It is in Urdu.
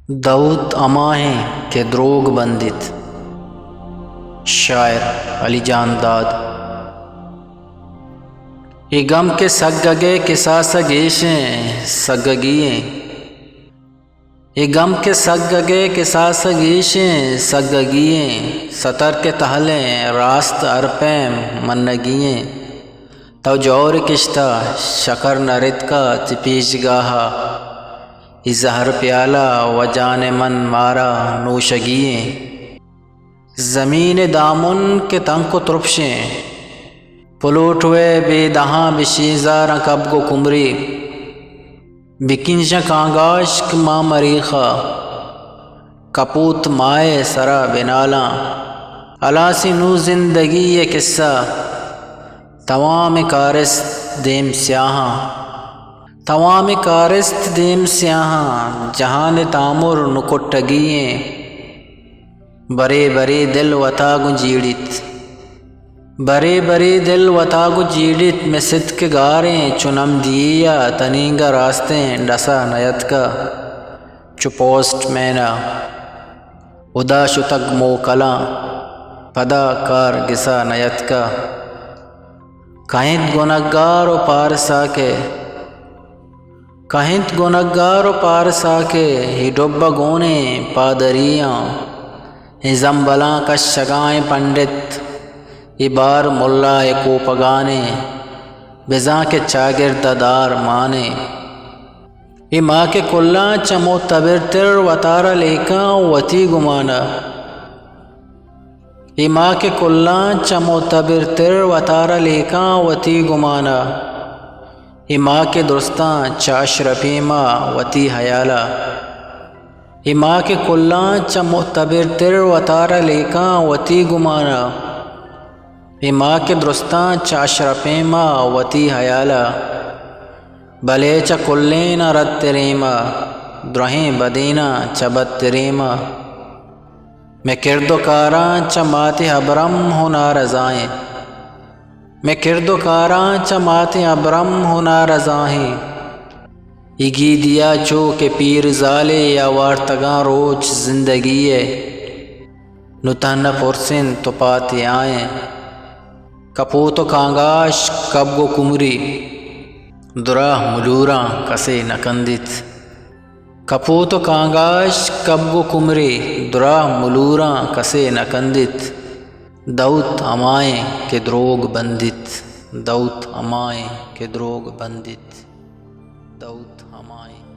دعوت اماہیں کہ دروگ بندت۔ شاعر علی جان داد۔ یہ غم کے سگگے کسا سگیشیں سگگییں، یہ غم کے سگگے کسا سگیشیں سگگییں، ستر کے تہلیں راست ارپیم منگییں، تو جور کشتہ شکر نرد کا تپیش گاہا، ای زہر پیالہ و جان من مارا نوشگییں، زمین دامن کے تنک و ترپشیں پلوٹوے بے دہاں بشیزار کب گو کمری، بکنج کانگاشک ماں مریخا کپوت مائے سرا بنالاں، الاسی نو زندگی یہ قصہ تمام کارست دیم سیاہاں، تمام کارست دیم سیاہاں، جہان تامر نکٹگییں، برے برے دل وطاگ جیڑت، برے برے دل وطاگ جیڑت، میں صدق گاریں چنم دیا تنینگا راستیں ڈسا نیت کا، چو پوسٹ مینا ادا شتگ موکلاں پدا کار گسا نیت کا، کہیں گنہگار و پارسا کے، کہیں گنہگار و پارسا کے، ہی ڈبہ گونے پادریاں، ہی زمبلاں کشگائیں پنڈت، ای بار ملا کو پگانے، بزاں کے چاگرد دار مانے، ای ماں کے کلاں چمو تبر تر وطارہ لیکاں وتی گمانا، ای ماں کے کلاں چمو تبر تر وطارہ لیکاں وتی گمانا، ای ماں کے درستاں چاش رپیما وتی حیالا، ای ماں کے کلاں چمو تبر تر وطارہ لیکاں وتی گمانا، ای ماں کے درستاں چاش رپیما وتی حیالا، بلے چا کلین رد تریما درہیں بدینہ چبت تریما، میں کرد و کاراں چا ماتی ابرم ہونا رضائیں، میں کرد و کاراں چا ماتی ابرم ہونا رضائیں، اگی دیا چو کہ پیر زالے یا وارتگاں روچ زندگیے، نتہن پرسن تو پاتی آئیں، کپوت و کانگاش کب گو کمری، دراہ ملوراں کسے نکندت، کپوت و کانگاش کب گو کمری، دراہ ملوراں کسے نکندت، دعوت امائیں کہ دروگ بندت، دعوت امائیں کہ دروگ بندت، دعوت امائیں